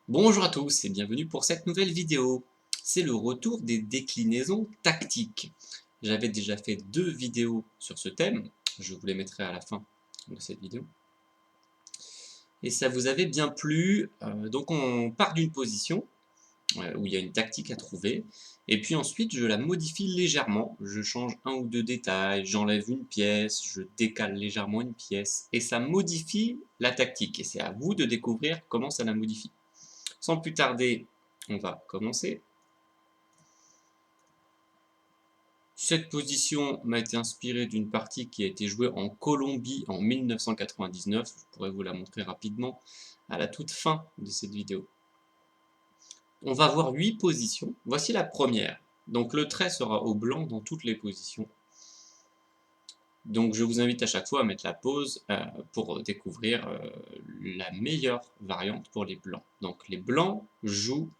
Bonjour à tous et bienvenue pour cette nouvelle vidéo. C'est le retour des déclinaisons tactiques. J'avais déjà fait 2 vidéos sur ce thème, je vous les mettrai à la fin de cette vidéo. Et ça vous avait bien plu, donc on part d'une position où il y a une tactique à trouver, et puis ensuite je la modifie légèrement, je change un ou deux détails, j'enlève une pièce, je décale légèrement une pièce, et ça modifie la tactique, et c'est à vous de découvrir comment ça la modifie. Sans plus tarder, on va commencer. Cette position m'a été inspirée d'une partie qui a été jouée en Colombie en 1999. Je pourrais vous la montrer rapidement à la toute fin de cette vidéo. On va voir 8 positions. Voici la première. Donc le trait sera au blanc dans toutes les positions. Donc je vous invite à chaque fois à mettre la pause pour découvrir la meilleure variante pour les blancs. Donc les blancs jouent,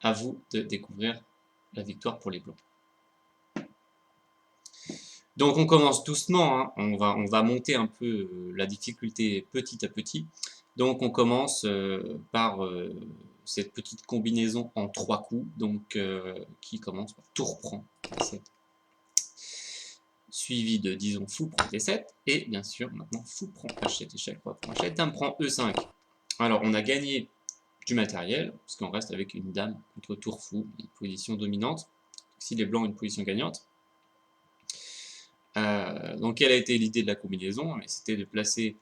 à vous de découvrir la victoire pour les blancs. Donc on commence doucement, hein. On va monter un peu la difficulté petit à petit. Donc on commence par cette petite combinaison en 3 coups, donc qui commence par tour prend D7, suivi de, disons, fou prend D7, et bien sûr maintenant fou prend H7, échec, roi prend H7, dame prend E5. Alors on a gagné du matériel, parce qu'on reste avec une dame contre tour fou, une position dominante. Si les blancs ont une position gagnante, donc quelle a été l'idée de la combinaison? C'était de placer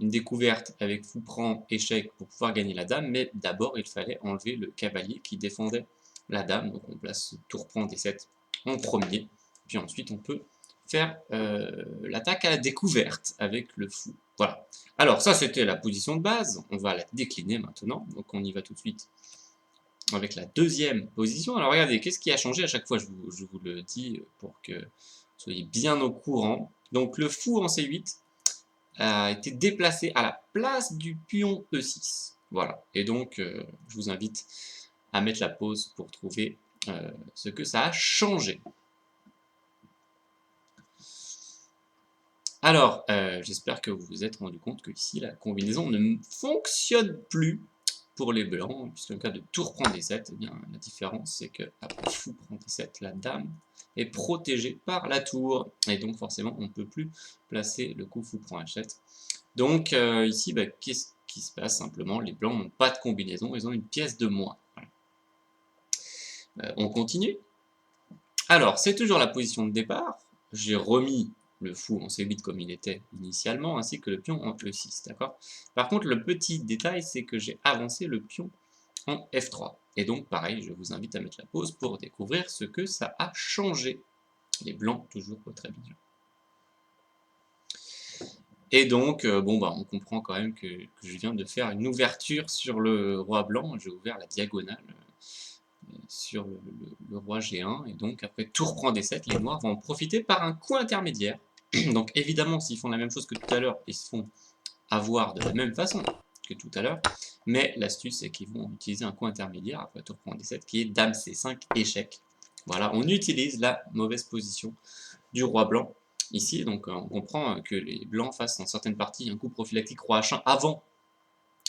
une découverte avec fou prend échec pour pouvoir gagner la dame, mais d'abord il fallait enlever le cavalier qui défendait la dame, donc on place tour prend D7 en premier, puis ensuite on peut faire l'attaque à la découverte avec le fou. Voilà. Alors ça c'était la position de base, on va la décliner maintenant, donc on y va tout de suite avec la deuxième position. Alors regardez, qu'est-ce qui a changé à chaque fois, je vous le dis pour que vous soyez bien au courant. Donc le fou en C8 a été déplacé à la place du pion E6. Voilà, et donc je vous invite à mettre la pause pour trouver ce que ça a changé. Alors, j'espère que vous vous êtes rendu compte que ici la combinaison ne fonctionne plus pour les blancs, puisque en cas de tour prend D7, eh bien, la différence c'est que après fou prend D7, la dame est protégée par la tour, et donc forcément on ne peut plus placer le coup fou prend H7. Donc ici, qu'est-ce qui se passe simplement? Les blancs n'ont pas de combinaison, ils ont une pièce de moins. Voilà. On continue. Alors, c'est toujours la position de départ. J'ai remis le fou en C8 comme il était initialement, ainsi que le pion en E6, d'accord? Par contre, le petit détail, c'est que j'ai avancé le pion en F3. Et donc, pareil, je vous invite à mettre la pause pour découvrir ce que ça a changé. Les blancs, toujours très bien. Et donc, on comprend quand même que je viens de faire une ouverture sur le roi blanc. J'ai ouvert la diagonale sur le roi G1. Et donc, après tour prend D7, les noirs vont en profiter par un coup intermédiaire. Donc, évidemment, s'ils font la même chose que tout à l'heure, ils se font avoir de la même façon que tout à l'heure. Mais l'astuce, c'est qu'ils vont utiliser un coup intermédiaire après tour prend D7 qui est dame C5 échec. Voilà, on utilise la mauvaise position du roi blanc ici. Donc on comprend que les blancs fassent en certaines parties un coup prophylactique roi H1 avant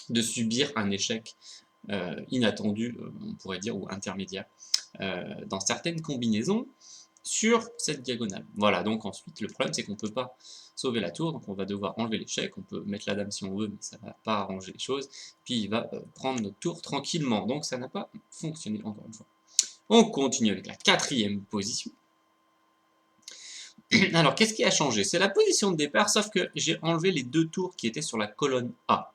de subir un échec inattendu, on pourrait dire, ou intermédiaire, dans certaines combinaisons sur cette diagonale. Voilà, donc ensuite, le problème, c'est qu'on ne peut pas sauver la tour, donc on va devoir enlever l'échec, on peut mettre la dame si on veut, mais ça ne va pas arranger les choses, puis il va prendre notre tour tranquillement, donc ça n'a pas fonctionné, encore une fois. On continue avec la quatrième position. Alors, qu'est-ce qui a changé? C'est la position de départ, sauf que j'ai enlevé les 2 tours qui étaient sur la colonne A.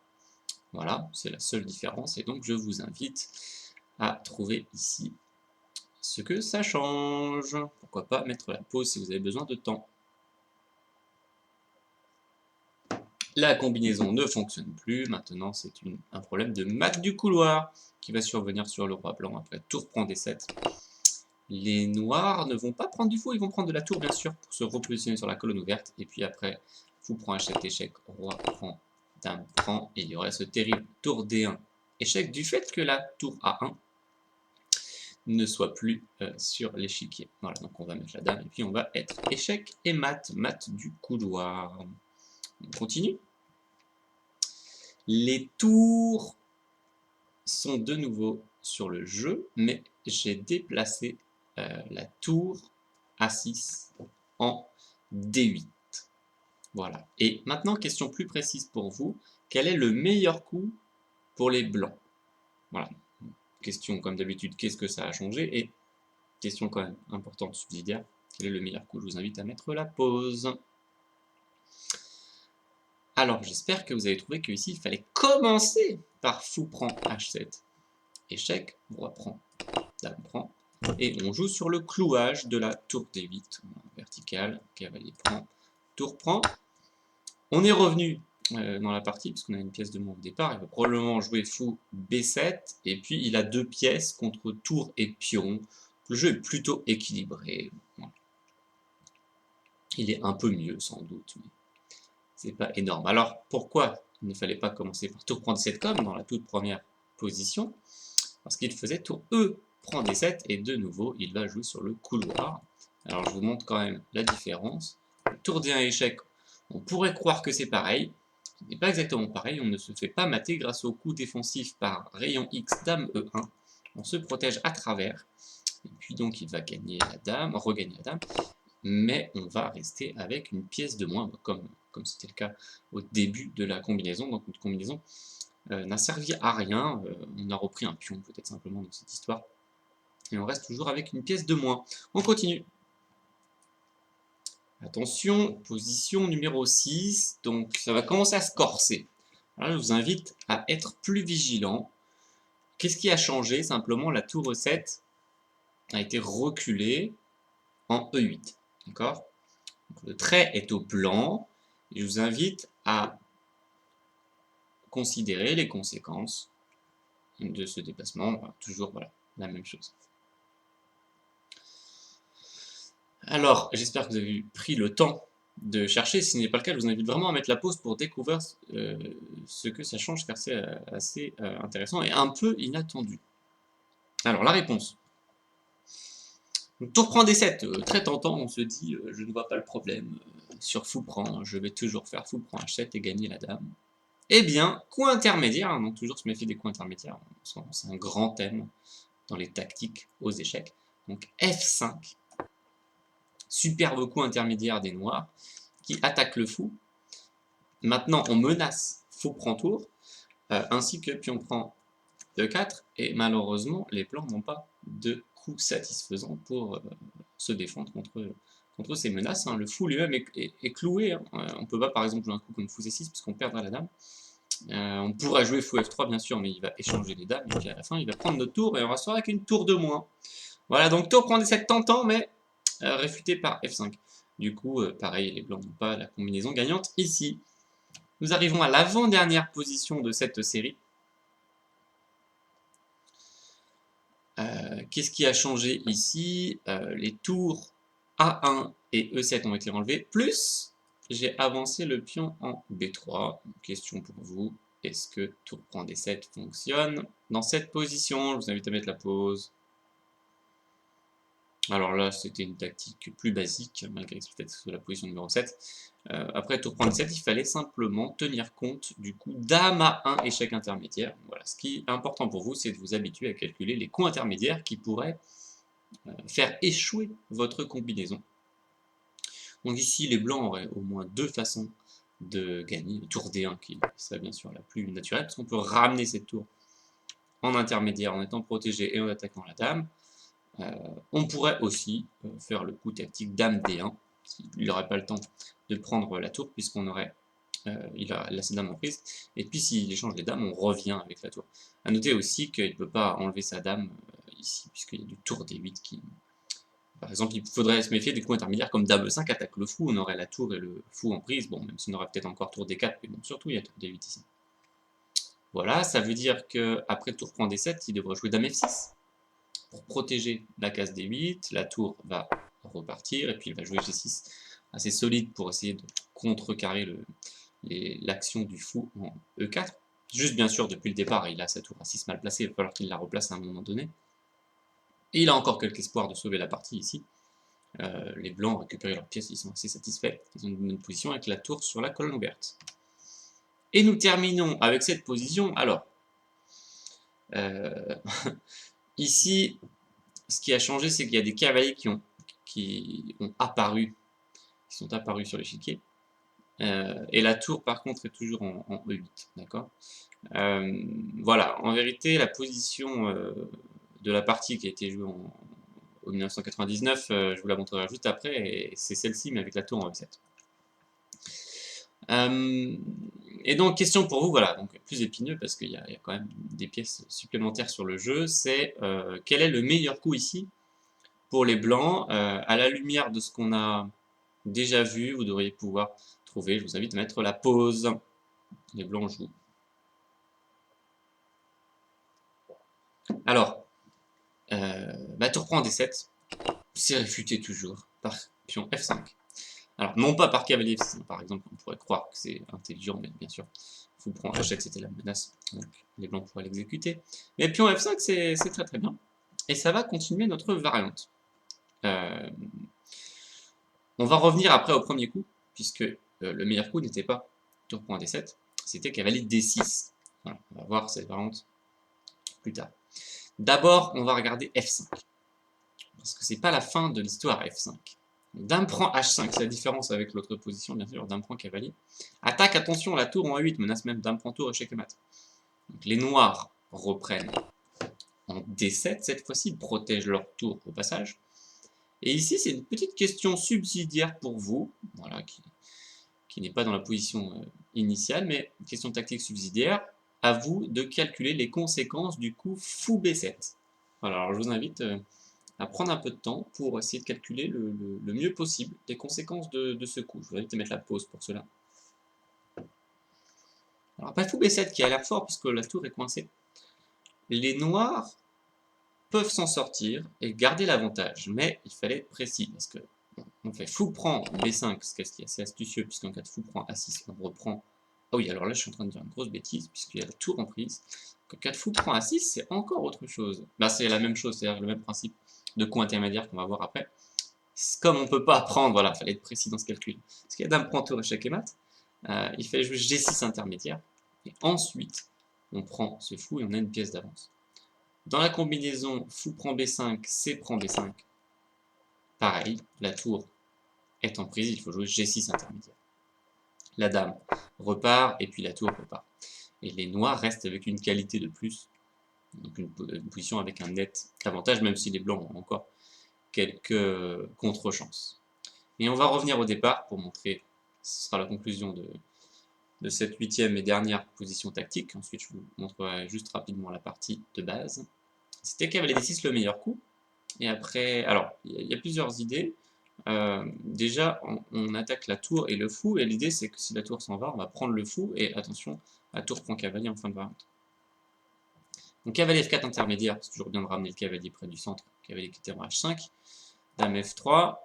Voilà, c'est la seule différence, et donc je vous invite à trouver ici ce que ça change. Pourquoi pas mettre la pause si vous avez besoin de temps. La combinaison ne fonctionne plus, maintenant c'est un problème de maths du couloir qui va survenir sur le roi blanc après tour prend D7. Les noirs ne vont pas prendre du fou, ils vont prendre de la tour bien sûr pour se repositionner sur la colonne ouverte, et puis après fou prend H7 échec, roi prend, dame prend, et il y aurait ce terrible tour D1 échec du fait que la tour A1 ne soit plus sur l'échiquier. Voilà, donc on va mettre la dame et puis on va être échec et mat, mat du couloir. On continue. Les tours sont de nouveau sur le jeu, mais j'ai déplacé la tour A6 en D8. Voilà. Et maintenant, question plus précise pour vous. Quel est le meilleur coup pour les blancs? Voilà. Question comme d'habitude, qu'est-ce que ça a changé? Et question quand même importante, subsidiaire. Quel est le meilleur coup? Je vous invite à mettre la pause. Alors, j'espère que vous avez trouvé qu'ici, il fallait commencer par fou prend H7. Échec, roi prend, dame prend. Et on joue sur le clouage de la tour D8, verticale, cavalier prend, tour prend. On est revenu dans la partie, puisqu'on a une pièce de moins au départ. Il va probablement jouer fou B7, et puis il a 2 pièces contre tour et pion. Le jeu est plutôt équilibré. Il est un peu mieux, sans doute, mais c'est pas énorme. Alors, pourquoi il ne fallait pas commencer par tour prend D7 comme dans la toute première position? Parce qu'il faisait tour E prend D7, et de nouveau, il va jouer sur le couloir. Alors, je vous montre quand même la différence. Tour D1 échec, on pourrait croire que c'est pareil. Ce n'est pas exactement pareil, on ne se fait pas mater grâce au coup défensif par rayon X dame E1. On se protège à travers, et puis donc il va gagner la dame, regagner la dame, mais on va rester avec une pièce de moins, comme c'était le cas au début de la combinaison. Donc notre combinaison n'a servi à rien, on a repris un pion peut-être simplement dans cette histoire, et on reste toujours avec une pièce de moins. On continue. Attention, position numéro 6, donc ça va commencer à se corser. Alors, je vous invite à être plus vigilant. Qu'est-ce qui a changé? Simplement, la tour E7 a été reculée en E8. D'accord? Le trait est au blanc, et je vous invite à considérer les conséquences de ce déplacement. Toujours voilà, la même chose. Alors, j'espère que vous avez pris le temps de chercher. Si ce n'est pas le cas, je vous invite vraiment à mettre la pause pour découvrir ce que ça change, car c'est assez intéressant et un peu inattendu. Alors, la réponse. Donc, tour prend D7, très tentant, on se dit, je ne vois pas le problème. Sur fou prend, je vais toujours faire fou prend H7 et gagner la dame. Eh bien, coup intermédiaire, hein, donc toujours se méfier des coups intermédiaires, c'est un grand thème dans les tactiques aux échecs. Donc F5, superbe coup intermédiaire des noirs, qui attaque le fou. Maintenant, on menace fou prend tour, ainsi que pion prend E4, et malheureusement, les blancs n'ont pas de coup satisfaisant pour se défendre contre ces menaces. Hein. Le fou lui-même est cloué. Hein. On ne peut pas, par exemple, jouer un coup comme fou C6, puisqu'on perdra la dame. On pourra jouer fou F3, bien sûr, mais il va échanger les dames, et puis à la fin, il va prendre notre tour, et on restera avec une tour de moins. Voilà, donc tour prend D7 tentant, mais réfuté par F5. Du coup, pareil, les blancs n'ont pas la combinaison gagnante ici. Nous arrivons à l'avant-dernière position de cette série. Qu'est-ce qui a changé ici? Les tours A1 et E7 ont été enlevés, plus j'ai avancé le pion en B3. Question pour vous, est-ce que tour prend D7 fonctionne dans cette position? Je vous invite à mettre la pause. Alors là, c'était une tactique plus basique, malgré que c'était la position numéro 7. Après tour prend D7, il fallait simplement tenir compte du coup dame A1 échec intermédiaire. Voilà, ce qui est important pour vous, c'est de vous habituer à calculer les coups intermédiaires qui pourraient faire échouer votre combinaison. Donc ici, les blancs auraient au moins 2 façons de gagner. Tour D1 qui serait bien sûr la plus naturelle, parce qu'on peut ramener cette tour en intermédiaire en étant protégé et en attaquant la dame. On pourrait aussi faire le coup tactique dame D1, il n'aurait pas le temps de prendre la tour puisqu'on aurait il a ses dames en prise, et puis s'il échange les dames, on revient avec la tour. A noter aussi qu'il ne peut pas enlever sa dame ici, puisqu'il y a du tour D8 qui... Par exemple, il faudrait se méfier des coups intermédiaires comme dame 5 attaque le fou, on aurait la tour et le fou en prise, bon, même si on aurait peut-être encore tour D4, mais bon, surtout il y a tour D8 ici. Voilà, ça veut dire qu'après tour prend D7, il devrait jouer dame F6 pour protéger la case D8, la tour va repartir, et puis il va jouer G6 assez solide pour essayer de contrecarrer l'action du fou en E4. Juste bien sûr, depuis le départ, il a sa tour A6 mal placée, il va falloir qu'il la replace à un moment donné. Et il a encore quelques espoirs de sauver la partie ici. Les blancs ont récupéré leurs pièces, ils sont assez satisfaits. Ils ont une bonne position avec la tour sur la colonne ouverte. Et nous terminons avec cette position. Alors, Euh, Ici, ce qui a changé, c'est qu'il y a des cavaliers qui ont apparu, qui sont apparus sur l'échiquier. Et la tour, par contre, est toujours en E8, d'accord. Voilà, en vérité, la position de la partie qui a été jouée en 1999, je vous la montrerai juste après, et c'est celle-ci, mais avec la tour en E7. Et donc, question pour vous, voilà, donc plus épineux, parce qu'il y a quand même des pièces supplémentaires sur le jeu, c'est quel est le meilleur coup ici pour les blancs, à la lumière de ce qu'on a déjà vu, vous devriez pouvoir trouver, je vous invite à mettre la pause. Les blancs jouent. Alors, tour prend D7, c'est réfuté toujours par pion F5. Alors, non pas par cavalier F6, par exemple, on pourrait croire que c'est intelligent, mais bien sûr, fou prend H7, c'était la menace, donc les blancs pourraient l'exécuter. Mais pion F5, c'est très très bien. Et ça va continuer notre variante. On va revenir après au premier coup, puisque le meilleur coup n'était pas tour prend D7, c'était cavalier D6. Voilà, on va voir cette variante plus tard. D'abord, on va regarder F5, parce que c'est pas la fin de l'histoire F5. Dame prend H5, c'est la différence avec l'autre position, bien sûr, dame prend cavalier. Attaque, attention, la tour en A8, menace même dame prend tour, échec et mat. Donc les noirs reprennent en D7, cette fois-ci, ils protègent leur tour au passage. Et ici, c'est une petite question subsidiaire pour vous, voilà, qui n'est pas dans la position initiale, mais une question tactique subsidiaire. À vous de calculer les conséquences du coup fou B7. Voilà, alors je vous invite à prendre un peu de temps pour essayer de calculer le mieux possible les conséquences de ce coup. Je vous invite à mettre la pause pour cela. Alors après fou B7 qui a l'air fort puisque la tour est coincée. Les noirs peuvent s'en sortir et garder l'avantage, mais il fallait être précis parce que on fait fou prend B5, ce qui est assez astucieux puisqu'en cas de fou prend A6, on reprend. Ah oui, alors là je suis en train de dire une grosse bêtise puisqu'il y a la tour en prise. En cas de fou prend A6, c'est encore autre chose. Bah, c'est la même chose, c'est-à-dire le même principe de coup intermédiaire qu'on va voir après. Comme on ne peut pas apprendre, voilà, il fallait être précis dans ce calcul. Parce qu'il y a dame prend tour, échec et mat, il fallait jouer G6 intermédiaire, et ensuite on prend ce fou et on a une pièce d'avance. Dans la combinaison fou prend B5, C prend B5, pareil, la tour est en prise, il faut jouer G6 intermédiaire. La dame repart et puis la tour repart. Et les noirs restent avec une qualité de plus, donc une position avec un net avantage, même si les blancs ont encore quelques contre-chances. Et on va revenir au départ pour montrer, ce sera la conclusion de cette 8e et dernière position tactique. Ensuite, je vous montrerai juste rapidement la partie de base. C'était cavalier D6 le meilleur coup. Et après, alors, il y a plusieurs idées. Déjà, on attaque la tour et le fou, et l'idée c'est que si la tour s'en va, on va prendre le fou, et attention, la tour prend cavalier en fin de variante. Donc cavalier F4 intermédiaire, c'est toujours bien de ramener le cavalier près du centre, cavalier qui était en H5, dame F3,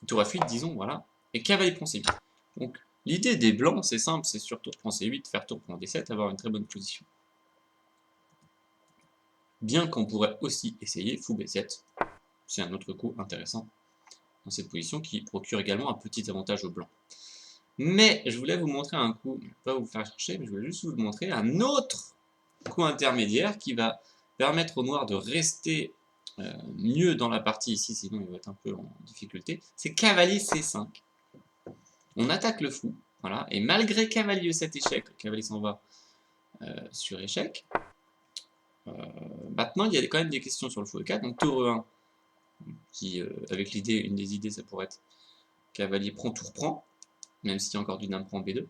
tour F8 disons, voilà, et cavalier prend C8. Donc l'idée des blancs, c'est simple, c'est sur tour prend C8, faire tour prend D7, avoir une très bonne position. Bien qu'on pourrait aussi essayer fou B7, c'est un autre coup intéressant dans cette position qui procure également un petit avantage aux blancs. Mais je voulais vous montrer un coup, je ne vais pas vous faire chercher, mais je voulais juste vous montrer un autre coup intermédiaire qui va permettre aux noirs de rester mieux dans la partie ici, sinon il va être un peu en difficulté. C'est cavalier C5. On attaque le fou, voilà, et malgré cavalier E7 échec, le cavalier s'en va sur échec. Maintenant, il y a quand même des questions sur le fou E4, donc tour E1, qui, avec l'idée, une des idées, ça pourrait être cavalier prend, tour prend, même s'il y a encore du dame prend B2.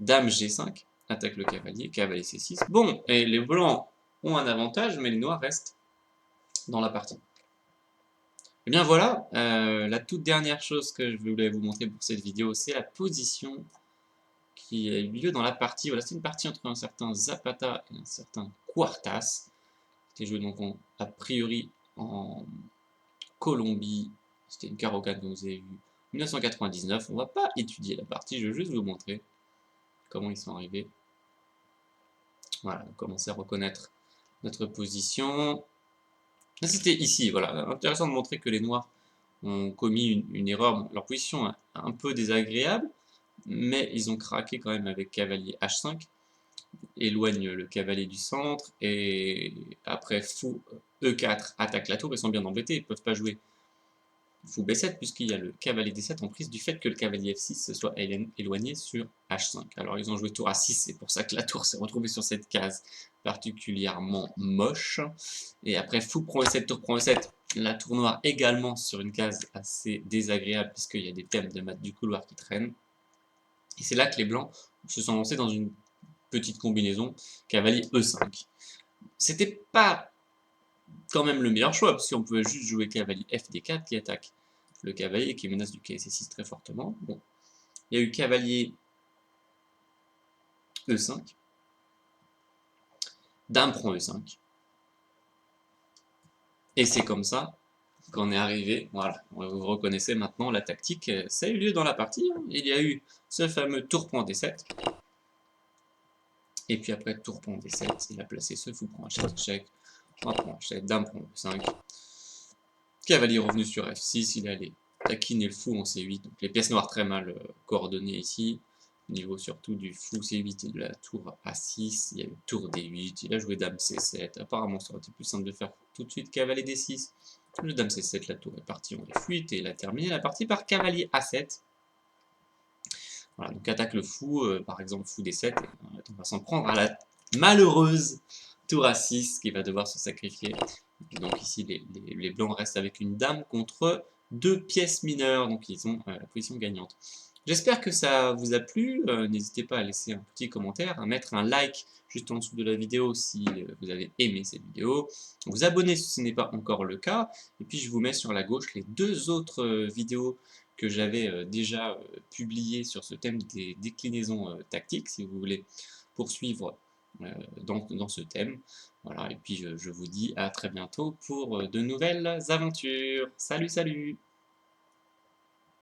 Dame G5, attaque le cavalier, cavalier C6. Bon, et les blancs ont un avantage, mais les noirs restent dans la partie. Et bien voilà, la toute dernière chose que je voulais vous montrer pour cette vidéo, c'est la position qui a eu lieu dans la partie. Voilà, c'est une partie entre un certain Zapata et un certain Cuartas, qui était joué donc a priori en Colombie. C'était une carocade que vous avez vue en 1999. On ne va pas étudier la partie, je vais juste vous montrer comment ils sont arrivés. Voilà, on commence à reconnaître notre position. C'était ici, voilà. Intéressant de montrer que les noirs ont commis une erreur. Bon, leur position est un peu désagréable, mais ils ont craqué quand même avec cavalier H5. éloigne le cavalier du centre, et après fou E4 attaque la tour, ils sont bien embêtés, ils ne peuvent pas jouer fou B7 puisqu'il y a le cavalier D7 en prise du fait que le cavalier F6 se soit éloigné sur H5. Alors ils ont joué tour A6, c'est pour ça que la tour s'est retrouvée sur cette case particulièrement moche. Et après fou prend E7, tour prend E7, la tour noire également sur une case assez désagréable puisqu'il y a des thèmes de maths du couloir qui traînent. Et c'est là que les blancs se sont lancés dans une petite combinaison cavalier E5. C'était pas quand même le meilleur choix, parce qu'on pouvait juste jouer cavalier FD4 qui attaque le cavalier qui menace du KC6 très fortement. Bon. Il y a eu cavalier E5, dame prend E5, et c'est comme ça qu'on est arrivé, voilà, vous reconnaissez maintenant la tactique, ça a eu lieu dans la partie, hein. Il y a eu ce fameux tour prend D7, et puis après tour prend D7, il a placé ce fou prend H7, roi prend H7, dame prend E5, cavalier revenu sur F6, il allait taquiner le fou en C8, donc les pièces noires très mal coordonnées ici, au niveau surtout du fou C8 et de la tour A6, il y a eu tour D8, il a joué dame C7, apparemment ça aurait été plus simple de faire tout de suite cavalier D6, le dame C7, la tour est partie en F8, et il a terminé la partie par cavalier A7. Voilà, donc attaque le fou, par exemple fou D7, et on va s'en prendre à la malheureuse tour A6 qui va devoir se sacrifier. Et donc ici les blancs restent avec une dame contre deux pièces mineures, donc ils ont la position gagnante. J'espère que ça vous a plu, n'hésitez pas à laisser un petit commentaire, à mettre un like juste en dessous de la vidéo si vous avez aimé cette vidéo, vous abonner si ce n'est pas encore le cas, et puis je vous mets sur la gauche les deux autres vidéos que j'avais déjà publiées sur ce thème des déclinaisons tactiques, si vous voulez poursuivre dans ce thème. Voilà, et puis je vous dis à très bientôt pour de nouvelles aventures. Salut, salut!